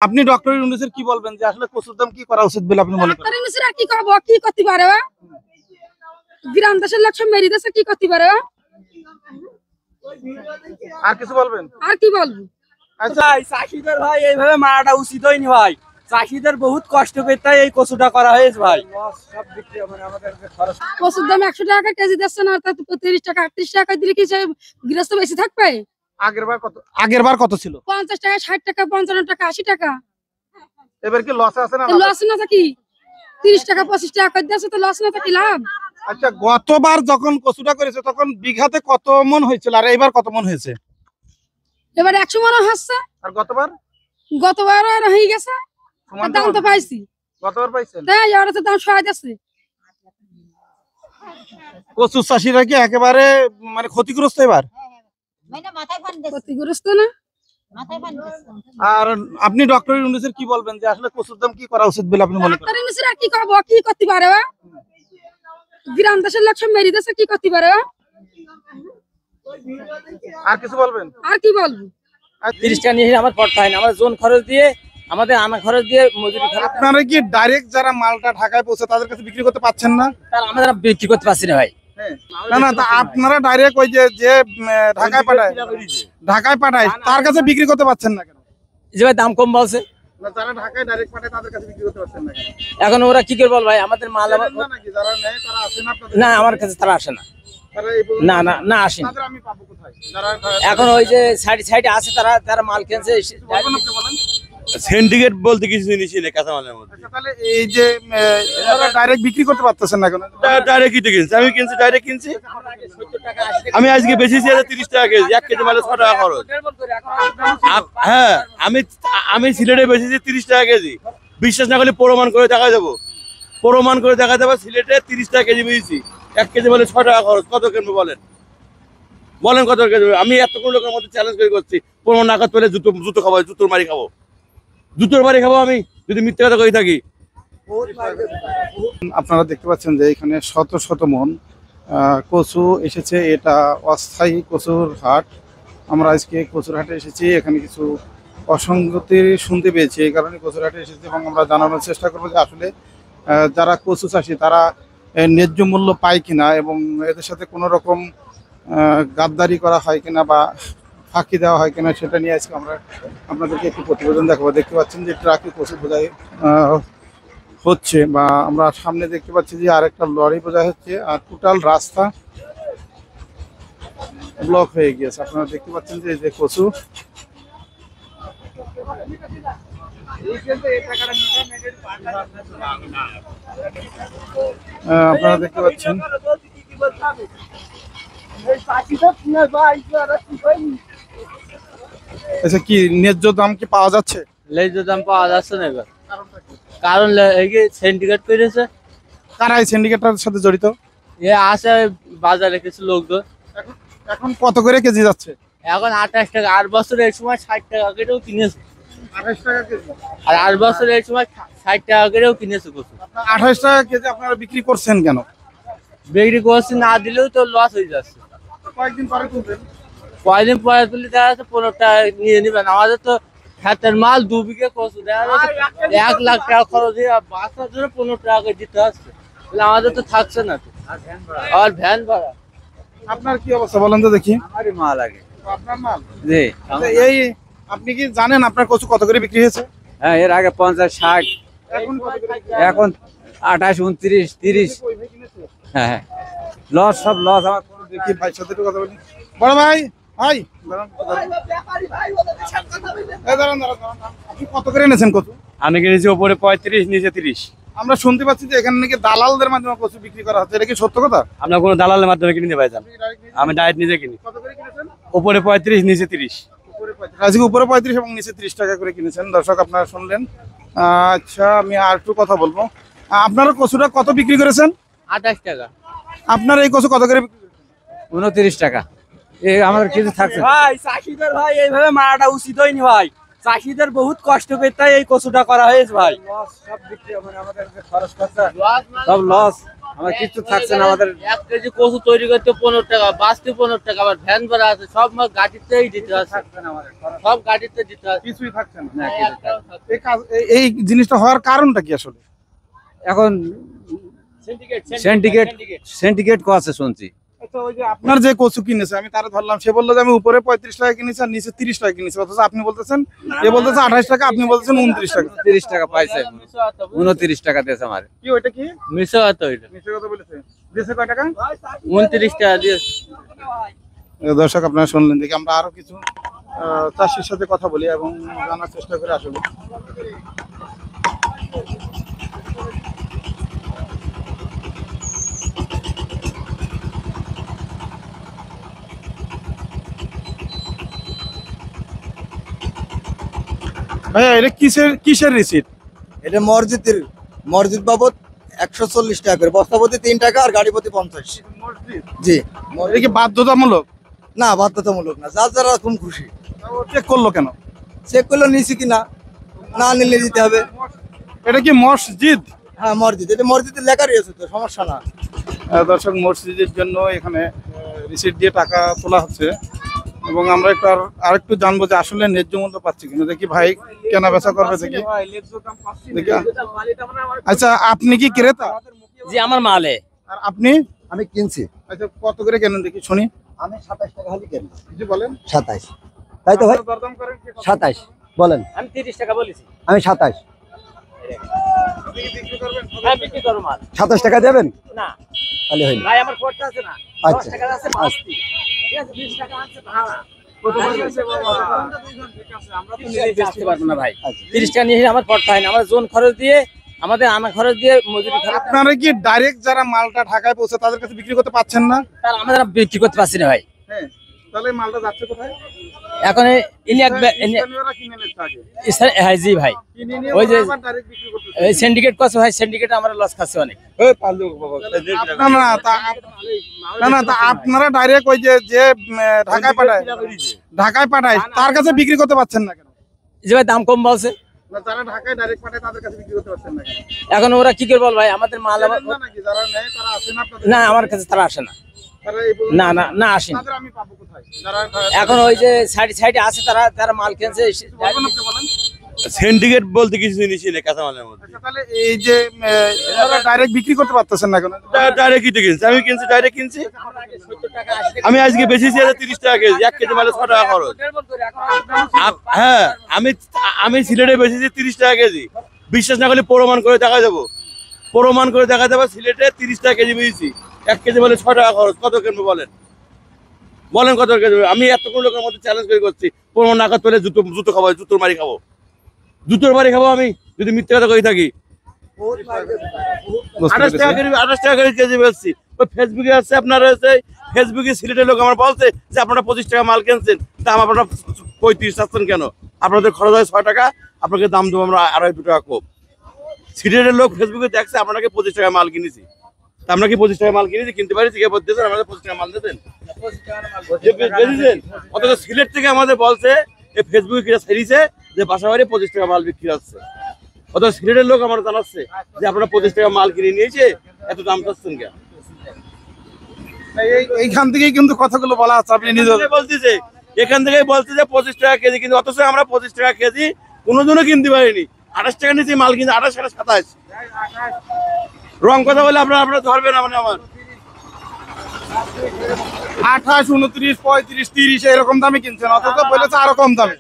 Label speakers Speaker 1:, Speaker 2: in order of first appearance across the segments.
Speaker 1: আপনি ডক্টর ইউনূসের কি বলবেন যে আসলে কচুর দাম কি করা উচিত বলে আপনি মনে করেন?
Speaker 2: ডক্টর ইউনূসের আর কি করব, কি করতে পারে? গ্রাম দেশের লোক সব মেরি দেশে কি করতে পারে?
Speaker 1: আর কিছু বলবেন?
Speaker 2: আর কি বলবো?
Speaker 1: আচ্ছা,
Speaker 3: চাষিদের ভাই এইভাবে মারাটা উচিত হয়নি ভাই। চাষিদের বহুত কষ্ট করতে এই কচুটা করা হয়েছে ভাই।
Speaker 2: কচুর দাম 100 টাকা কেজি দিচ্ছে না, তা 30 টাকা 38 টাকা দিলে কি সে গৃহস্থ বেশি থাকবে?
Speaker 1: আগেরবার কত ছিল?
Speaker 2: 50 টাকা 60 টাকা 55 টাকা 80 টাকা।
Speaker 1: এবার কি লস আছে না?
Speaker 2: লস না থাকি 30 টাকা 25 টাকা করে দিচ্ছে, তো লস না থাকি লাভ।
Speaker 1: আচ্ছা, গতবার যখন কচুটা করেছে তখন বিঘাতে কত মন হয়েছিল আর এবার কত মন হয়েছে?
Speaker 2: এবার 100 মন হচ্ছে।
Speaker 1: আর গতবার
Speaker 2: আর হয়ে গেছে, দাম তো পাইছি।
Speaker 1: গতবার পাইছেন?
Speaker 2: তাই এবার তো দাম সহায় যাচ্ছে।
Speaker 1: কচু চাষিরা কি একেবারে মানে ক্ষতিগ্রস্ত এবার?
Speaker 2: ক্ষতিগ্রস্ত না।
Speaker 1: আর আপনি ডক্টর ইউনূসের কি বলবেন যে আসলে কচুর দাম কি করা উচিত বলে আপনি মনে করেন?
Speaker 2: ডক্টর ইউনূসের আর কি করব, কি করতে পারে? গ্রাম দেশের লোক সব মেরি দেশে কি করতে পারে?
Speaker 1: আর কিছু বলবেন?
Speaker 2: আর কি বলবো?
Speaker 3: 30 টাকা নিয়ে আমার পড়তে হয় না, আমাদের জোন খরচ দিয়ে আমাদের আনা খরচ দিয়ে মজুরি খরচ।
Speaker 1: আপনারা কি ডাইরেক্ট যারা মালটা ঢাকায় পৌঁছে তাদের কাছে বিক্রি করতে পাচ্ছেন না?
Speaker 3: তার আমাদের বিক্রি করতে পারছি না ভাই।
Speaker 1: না না, তা আপনারা ডাইরেক্ট ওই যে ঢাকায় পাঠায় তার কাছে বিক্রি করতে পারছেন না কেন?
Speaker 3: যে ভাই দাম কম বলছে,
Speaker 1: না, যারা ঢাকায় ডাইরেক্ট পাঠায় তাদের কাছে বিক্রি করতে পারছেন না কেন?
Speaker 3: এখন ওরা কি করে বল ভাই, আমাদের মাল
Speaker 1: না নাকি যারা নেয় তারা আসে না আপনাদের?
Speaker 3: না আমার কাছে তারা আসে না।
Speaker 1: তারা এই পর্যন্ত-
Speaker 3: না না না আসেন।
Speaker 1: তাদের আমি পাবো কোথায়? যারা
Speaker 3: এখন ওই যে সাইডে আছে তারা তারা মাল কিনছে।
Speaker 1: বলবেন আপনি বলেন।
Speaker 4: সিন্ডিকেট বলতে কিছু জিনিস নেই কাঁচামালের মধ্যে।
Speaker 1: আচ্ছা, তাহলে এই যে ডাইরেক্ট বিক্রি করতে পারতেছেন না কেন?
Speaker 4: ডাইরেক্ট কিনতে কিনছি, আমি কিনছি ডাইরেক্ট কিনছি। আমি আজকে বেশিছি 30 টাকা কেজি, 1 কেজি মালে 6 টাকা খরচ। হ্যাঁ, আমি সিলেটে বেশিছি 30 টাকা কেজি। বিশ্বাস না করলে প্রমাণ করে দেখা যাবো, সিলেটে 30 টাকা কেজি বেশি, 1 কেজি মালে 6 টাকা খরচ। কত কিনবো বলেন কত কেজি? আমি এতক্ষণ লোকের মধ্যে চ্যালেঞ্জ করে করছি, প্রমাণ না করতে পেলে জুতো খাবো, জুতোর মারি খাবো আমি যদি মিথ্যে কথা কই থাকি।
Speaker 1: আপনারা দেখতে পাচ্ছেন যে এখানে শত শত মন কচু এসেছে। এটা অস্থায়ী কচুর হাট। আমরা আজকে কচুর হাটে এসেছি, এখানে কিছু অসঙ্গতি শুনতে পেয়েছি, এই কারণে কচুর হাটে এসেছি এবং আমরা জানানোর চেষ্টা করবো যে আসলে যারা কচু চাষি তারা ন্যায্য মূল্য পায় কিনা এবং এদের সাথে কোনো রকম গাদ্দারি করা হয় কিনা বা ফাঁকি দেওয়া হয় কিনা, সেটা নিয়ে আজকে আমরা আপনাদেরকে একটু প্রতিবেদন দেখাবো। দেখতে পাচ্ছেন যে ট্রাকে কচু বোঝাই হচ্ছে, বা আমরা সামনে দেখতে পাচ্ছি যে আরেকটা লরি বোঝাই হচ্ছে, আর টোটাল রাস্তা ব্লক হয়ে গিয়েছে। আপনারা দেখতে পাচ্ছেন যে এই যে কচু আপনারা দেখতে পাচ্ছেন। আচ্ছা, কি ন্যায্য দাম কি পাওয়া যাচ্ছে?
Speaker 3: ন্যায্য দাম পাওয়া যাচ্ছে না এবার, কারণ এই যে সিন্ডিকেট করেছে।
Speaker 1: কারা এই সিন্ডিকেটের সাথে জড়িত?
Speaker 3: এ আসে বাজারে কিছু লোকজন।
Speaker 1: এখন কত করে কেজি যাচ্ছে?
Speaker 3: এখন 28 টাকা, 8 বছর এই সময় 60 টাকা করেও কিনেছে।
Speaker 1: 28 টাকা কেজি।
Speaker 3: আর 8 বছর এই সময় 60 টাকা করেও কিনেছে কচু।
Speaker 1: 28 টাকা কেজি আপনারা বিক্রি করছেন কেন?
Speaker 3: বিক্রি করছি না দিলেও তো লস হয়ে যাচ্ছে।
Speaker 1: কয়েকদিন পরে তুলবেন।
Speaker 3: কয়দিন পরে তুলে দেখা যাচ্ছে 15 টাকা নিয়ে নেবেন। আমাদের তো হাতের মাল 2 বিঘে কচু, দেখা যাচ্ছে 1 লাখ টাকা খরচ দিয়ে বাচ্চার জন্য 15 টাকা করে দিতে হচ্ছে। তাহলে আমাদের তো থাকছে না তো, আর ভ্যান ভাড়া।
Speaker 1: আপনার কি অবস্থা বলেন তো দেখি।
Speaker 3: আমারই মাল আগে।
Speaker 1: আপনার মাল?
Speaker 3: জি।
Speaker 1: আচ্ছা, এই আপনি কি জানেন আপনার কচু কত করে বিক্রি হয়েছে?
Speaker 3: হ্যাঁ, এর আগে 50 60,
Speaker 1: এখন কত করে?
Speaker 3: এখন 28 29 30। হ্যাঁ হ্যাঁ, লস, সব লস আমার।
Speaker 1: দেখি ভাই সাথে একটু কথা বলি। বড় ভাই, ভাই দাঁড়ান, দাঁড়ান। আপনি কত করে এনেছেন কচু?
Speaker 4: আমি কিনেছি ওপরে 35, নিচে 30।
Speaker 1: আমরা শুনতে পাচ্ছি যে এখানে নাকি দালালদের মাধ্যমে কচু বিক্রি করা হচ্ছে, এটা কি সত্য কথা?
Speaker 4: আপনার কোনো দালালের মাধ্যমে কিনে নিতে পারছেন? আমি ডাইরেক্ট নিজে কিনি।
Speaker 1: কত করে কিনেছেন?
Speaker 4: ওপরে 35, নিচে 30।
Speaker 1: আজকে উপরে 35 এবং নিচে 30 টাকা করে কিনেছেন। দর্শক আপনারা শুনলেন। আচ্ছা, আমি আর একটু কথা বলবো। আপনারা কচুটা কত বিক্রি করেছেন?
Speaker 3: 28 টাকা।
Speaker 1: আপনার এই কচু কত করে বিক্রি করেছেন?
Speaker 3: 29 টাকা। এই আমাদের কিছু থাকছে ভাই। চাষিদের ভাই এইভাবে মারাটা উচিত হয়নি ভাই। চাষিদের বহুত কষ্ট করতে এই কচুটা করা হয়েছে ভাই। সব লস।
Speaker 5: আমার কিছু থাকছে না আমাদের।
Speaker 3: 1 কেজি কচু তৈরি করতে 15 টাকা, বাঁচতে 15 টাকা, আবার ভ্যান ভাড়া আছে, সব মাল গাড়িতেই দিতে আছে, সব গাড়িতে দিতে আছে।
Speaker 1: কিছুই থাকছে না। এই জিনিসটা হওয়ার কারণটা কি আসলে?
Speaker 5: এখন সিন্ডিকেট আছে শুনছি।
Speaker 1: আচ্ছা, ওই যে আপনার যে কচু কিনেছে আমি তারা ধরলাম, সে বললো যে আমি উপরে 35 টাকা কিনেছি আর নিচে 30 টাকা কিনেছি, অথচ আপনি বলতেছেন, এ বলতেছে 28 টাকা, আপনি বলতেছেন 29 টাকা।
Speaker 5: 30 টাকা পাইছে, 29 টাকা দিয়েছে আমার।
Speaker 1: কি ওইটা কি
Speaker 3: মিশো আছে ওইটা,
Speaker 1: মিথ্যে কথা বলেছে? দিয়েছে কয় টাকা?
Speaker 3: 29 টাকা দিয়েছে।
Speaker 1: দর্শক আপনারা শুনলেন, দেখি আমরা আরো কিছু চাষির সাথে কথা বলি এবং জানার চেষ্টা করি আসলে। ভাইয়া এটা কিসের রিসিট?
Speaker 6: এটা মসজিদ বাবদ 140 টাকা করে, বস্তা প্রতি 3 টাকা আর গাড়ি প্রতি 50। জি,
Speaker 1: এটা কি বাধ্যতামূলক?
Speaker 6: না বাধ্যতামূলক না, যার যারা খুব খুশি।
Speaker 1: চেক করলো কেন?
Speaker 6: চেক করলে নিছি কিনা, না নিলে দিতে হবে।
Speaker 1: এটা কি মসজিদ?
Speaker 6: হ্যাঁ মসজিদ, এটা মসজিদের লেখা রয়েছে তো, সমস্যা না।
Speaker 1: দর্শক, মসজিদের জন্য এখানে রিসিট দিয়ে টাকা তোলা হচ্ছে এবং আমরা একটু আরেকটু জানবো যে আসলে ন্যায্য মূল্য পাচ্ছি কিনা। দেখি ভাই কেনা বেচা করবে, দেখি দেখি। আচ্ছা, আপনি কি ক্রেতা?
Speaker 3: জি, আমার মালে।
Speaker 1: আর আপনি?
Speaker 6: আমি কিনছি।
Speaker 1: আচ্ছা, কত করে কেনেন দেখি শুনি।
Speaker 6: আমি 27 টাকা হলে কিনি।
Speaker 1: জি বলেন।
Speaker 6: 27, তাই তো ভাই?
Speaker 1: দরদাম করেন কি?
Speaker 6: 27 বলেন।
Speaker 3: আমি 30 টাকা বলেছি।
Speaker 6: আমি 27।
Speaker 1: বিক্রি করবেন?
Speaker 3: হ্যাঁ, বিক্রি করো মাল।
Speaker 6: 27 টাকা দেবেন?
Speaker 3: না
Speaker 6: তাহলে হইল।
Speaker 3: ভাই, আমার খরচা আছে না, 10
Speaker 6: আচ্ছা
Speaker 3: টাকা আছে বাঁচতি, ঠিক আছে, 20 টাকা আছে ভাড়া। আসতে পারবো না ভাই, 30 টাকা নিয়ে আমার পড়তে হয় না, আমার জোন খরচ দিয়ে, আমাদের আনা খরচ দিয়ে, মজুরি খরচ।
Speaker 1: আপনারা কি ডাইরেক্ট যারা মালটা ঢাকায় পৌঁছে তাদের কাছে বিক্রি করতে পাচ্ছেন না?
Speaker 3: তার আমরা বিক্রি করতে পারছি না ভাই।
Speaker 1: হ্যাঁ, তাহলে মালটা যাচ্ছে কোথায়?
Speaker 3: এখন
Speaker 1: স্থানীয়রা কিনে নিচ্ছে আগে।
Speaker 3: হ্যাঁ জি ভাই,
Speaker 1: কিনে নিয়ে
Speaker 3: ওই যে-
Speaker 1: আবার ডাইরেক্ট বিক্রি করতেছে।
Speaker 3: এই সিন্ডিকেট করছে ভাই, সিন্ডিকেট আমরা লস খাচ্ছি অনেক।
Speaker 1: না, আপনারা ডাইরেক্ট ওই যে ঢাকায় পাঠায় তার কাছে বিক্রি করতে পারছেন না কেন?
Speaker 3: যে ভাই দাম কম বলছে,
Speaker 1: না, যারা ঢাকায় ডাইরেক্ট পাঠায় তাদের কাছে বিক্রি করতে পারছেন না কেন?
Speaker 3: এখন ওরা কি করে বল ভাই, আমাদের মাল
Speaker 1: না নাকি যারা নেয় তারা আসে না আপনাদের?
Speaker 3: না, আমার কাছে তারা আসে না,
Speaker 1: তারা এই বলুন,
Speaker 3: না আসেন।
Speaker 1: তাদের আমি পাবো কোথায়? যারা
Speaker 3: এখন ওই যে সাইডে আছে, তারা মাল কিনছে।
Speaker 1: বলুন, আপনি বলেন।
Speaker 4: সিন্ডিকেট বলতে কিছু জিনিস নেই কাঁচামালের মধ্যে।
Speaker 1: আচ্ছা, তাহলে এই যে ডাইরেক্ট বিক্রি করতে পারতেছেন না কেন?
Speaker 4: ডাইরেক্ট কিনতে কিনছি, আমি কিনছি ডাইরেক্ট কিনছি। আমি আজকে বেচেছি 30 টাকা কেজি, 1 কেজি মালে 6 টাকা খরচ। হ্যাঁ, আমি সিলেটে বেচেছি 30 টাকা কেজি। বিশ্বাস না করলে প্রমাণ করে দেখা যাবো, সিলেটে 30 টাকা কেজি বেচেছি, 1 কেজি মালে 6 টাকা খরচ। কত কিনবো বলেন কত কেজি? আমি এতগুলো লোকের মধ্যে চ্যালেঞ্জ করে করছি, প্রমাণ না করতে হলে জুতো খাবো, জুতোর মারি খাবো আমি যদি মিথ্যে কথা কই থাকি। 28 টাকা করে কেজি বেচছি। ওই ফেসবুকে আছে, আপনার হচ্ছে ফেসবুকে সিলেটের লোক আমার বলছে যে আপনারা 25 টাকা মাল কিনছেন, দাম আপনারা 35 চাচ্ছেন কেন? আপনাদের খরচ হয় 6 টাকা, আপনাকে দাম দেবো আমরা 2.5 টাকা কম। সিলেটের লোক ফেসবুকে দেখছে আপনাকে 25 টাকা মাল কিনেছি, তা আমরা কি 25 টাকা মাল কিনেছি, কিনতে পারি? ঠিক আছে, আমাদের 25 টাকা মাল দিতেন, অথচ সিলেট থেকে আমাদের বলছে এই ফেসবুকে কিনা ছেড়েছে যে বাসাবাড়ি 25 টাকা মাল বিক্রি হচ্ছে, অথচ সিলেটের লোক আমার জানাচ্ছে যে আপনারা 25 টাকা মাল কিনে নিয়েছে, এত দাম চাচ্ছেন কেন?
Speaker 1: এইখান থেকেই কিন্তু কথাগুলো বলা আছে, আপনি নিজে
Speaker 4: বলতেছে, এখান থেকেই বলছে যে 25 টাকা কেজি, কিন্তু অথচ আমরা 25 টাকা কেজি কোনোদিনও কিনতে পারিনি। 28 টাকা নিয়েছি মাল, কিন্তু 28 টাকা 27। রং কথা বলে আপনারা ধরবেন আমার
Speaker 1: 28, 29, 35, 30 এরকম দামে কিনছেন, অথচ বলেছে আরো কম দামে।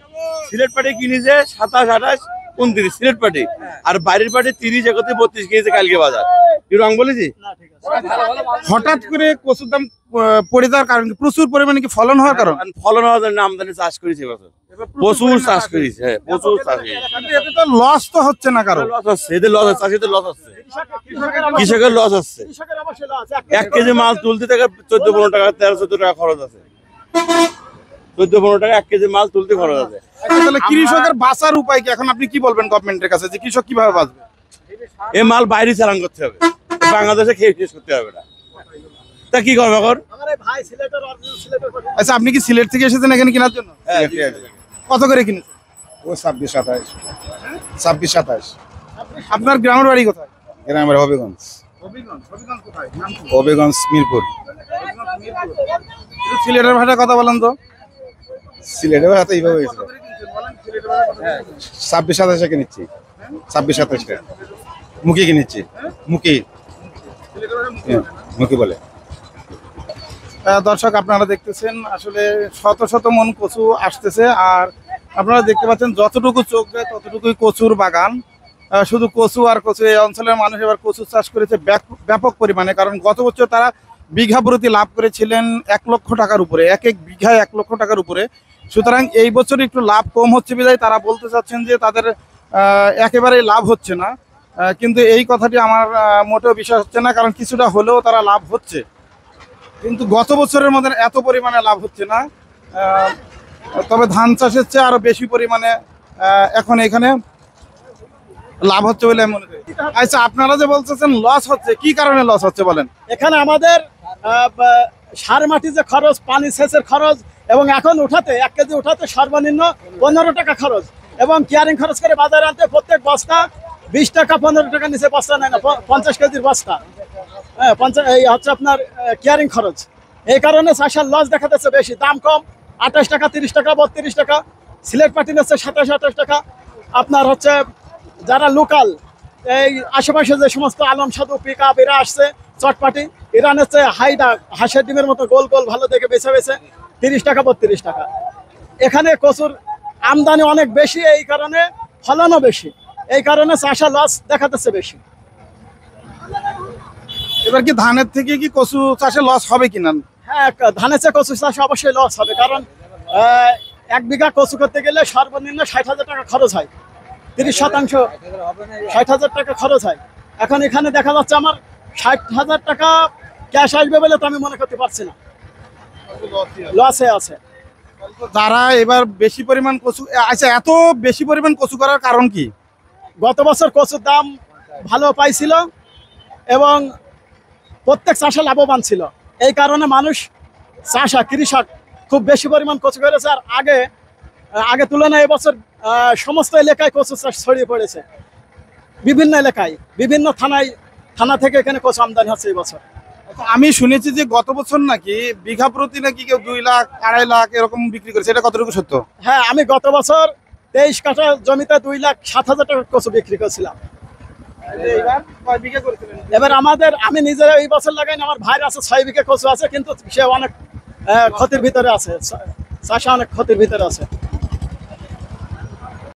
Speaker 4: সিলেট পাটি কিনেছে 27, 28, 29 সিলেট পাটি, আর বাইরের পাটি 30, 31, 32 কিনেছে কালকে বাজার। কি রং বলেছি?
Speaker 1: হঠাৎ করে কচুর দাম পড়ে যাওয়ার কারণ কি? প্রচুর পরিমাণে কি ফলন হওয়ার কারণ?
Speaker 4: ফলন হওয়ার জন্য আমদানি চাষ করেছে এবছর, প্রচুর চাষ করেছে। হ্যাঁ, প্রচুর চাষ করেছে।
Speaker 1: এতে তো লস তো হচ্ছে না কারণ।
Speaker 4: লস হচ্ছে, এদের লস হচ্ছে, চাষিদের লস হচ্ছে, কৃষকের লস হচ্ছে। 1 কেজি মাল তুলতে থেকে 14-15 টাকা, 13-14 টাকা খরচ আছে। 14-15 টাকা 1 কেজি মাল তুলতে খরচ আছে।
Speaker 1: তাহলে কৃষকের বাঁচার উপায় কি? এখন আপনি কি বলবেন গভর্নমেন্টের কাছে যে কৃষক কিভাবে বাঁচবে?
Speaker 4: এই মাল বাইরে চালান করতে হবে, বাংলাদেশে খেয়ে শেষ করতে হবে না। তা কি করবে এখন?
Speaker 1: আচ্ছা, আপনি কি সিলেট থেকে এসেছেন এখানে কেনার জন্য? কত করে কিনেছেন?
Speaker 7: ও 26-27। 26-27
Speaker 1: আপনার গ্রামের বাড়ি কোথায়?
Speaker 7: গ্রামের হবিগঞ্জ। হবিগঞ্জ মিরপুর।
Speaker 1: একটু সিলেটের ভাষায় কথা বলেন তো।
Speaker 7: সিলেটের হাতে এইভাবে হয়েছিল 26-27 টাকা নিচ্ছি, 26-27 টাকা মুখে কিনেছি, মুখে মুখে বলে।
Speaker 1: দর্শক আপনারা দেখতেছেন আসলে শত শত মন কচু আসতেছে, আর আপনারা দেখতে পাচ্ছেন যতটুকু চোখ যায় ততটুকুই কচুর বাগান। শুধু কচু আর কচু। এই অঞ্চলের মানুষ এবার কচু চাষ করেছে ব্যাপক পরিমাণে, কারণ গত বছর তারা বিঘা প্রতি লাভ করেছিলেন 1 লক্ষ টাকার উপরে, এক বিঘায় 1 লক্ষ টাকার উপরে। সুতরাং এই বছর একটু লাভ কম হচ্ছে বিধায় তারা বলতে চাচ্ছেন যে তাদের একেবারেই লাভ হচ্ছে না। কিন্তু এই কথাটি আমার মোটেও বিশ্বাস হচ্ছে না, কারণ কিছুটা হলেও তারা লাভ হচ্ছে, কিন্তু গত বছরের মধ্যে এত পরিমাণে লাভ হচ্ছে না। তবে ধান চাষের চেয়ে আরো বেশি পরিমাণে এখন এখানে লাভ হচ্ছে বলে আমি মনে করি। আচ্ছা, আপনারা যে বলতেছেন লস হচ্ছে, কি কারণে লস হচ্ছে বলেন?
Speaker 8: এখানে আমাদের সার মাটি যে খরচ, পানি সেচের খরচ, এবং এখন উঠাতে 1 কেজি উঠাতে সর্বনিম্ন 15 টাকা খরচ, এবং কেয়ারিং খরচ করে বাজারে আনতে প্রত্যেক বস্তা 20 টাকা 15 টাকা নিচে বস্তা নেয় না, 50 কেজির বস্তা। হ্যাঁ, এই হচ্ছে আপনার কেয়ারিং খরচ। এই কারণে চাষের লস দেখা যাচ্ছে বেশি। দাম কম, 28 টাকা, 30 টাকা, 32 টাকা। সিলেট পাটি নিচ্ছে 27-28 টাকা। আপনার হচ্ছে যারা লোকাল এই আশেপাশে যে সমস্ত আলম সাধু পিক আপ এরা আসছে, চটপাটি এরা নিচ্ছে হাইডা হাঁসের ডিমের মতো গোল গোল ভালো দেখে বেছে বেছে 30 টাকা, 32 টাকা। এখানে কচুর আমদানি অনেক বেশি, এই কারণে ফলনও বেশি, এই কারণে চাষা লস দেখা যাচ্ছে বেশি।
Speaker 1: এবার কি ধানের থেকে কি কচু চাষে লস হবে কিনা?
Speaker 8: হ্যাঁ, ধানের চেয়ে কচু চাষে অবশ্যই লস হবে, কারণ 1 বিঘা কচু করতে গেলে সর্বনিম্ন 60,000 টাকা খরচ হয়, 30% 60,000 টাকা খরচ হয়। এখন এখানে দেখা যাচ্ছে আমার 60,000 টাকা ক্যাশ আসবে বলে তো আমি মনে করতে পারছি না, লসে আছে।
Speaker 1: যারা এবার বেশি পরিমাণ কচু, আচ্ছা এত বেশি পরিমাণ কচু করার কারণ কি?
Speaker 8: গত বছর কচুর দাম ভালো পাইছিল এবং প্রত্যেক চাষে লাভবান ছিল, এই কারণে মানুষ কৃষক খুব বেশি পরিমাণ কচু করেছে। আর আগে তুলনায় এবছর সমস্ত এলাকায় কচু চাষ ছড়িয়ে পড়েছে, বিভিন্ন এলাকায়, বিভিন্ন থানা থেকে এখানে কচু আমদানি হচ্ছে এই বছর।
Speaker 1: আমি শুনেছি যে গত বছর নাকি বিঘা প্রতি নাকি কেউ 2 লাখ 2.5 লাখ এরকম বিক্রি করেছে, এটা কতটুকু সত্য?
Speaker 8: হ্যাঁ, আমি গত বছর 23 কাঠা জমিতে 2,07,000 টাকা কচু বিক্রি করেছিলাম। এবার আমি নিজেরা এই বছর লাগাইনি, আমার ভাইয়ের আছে 6 বিঘা কচু আছে, কিন্তু সে অনেক ক্ষতির ভিতরে আছে, চাষা অনেক ক্ষতির ভিতরে আছে।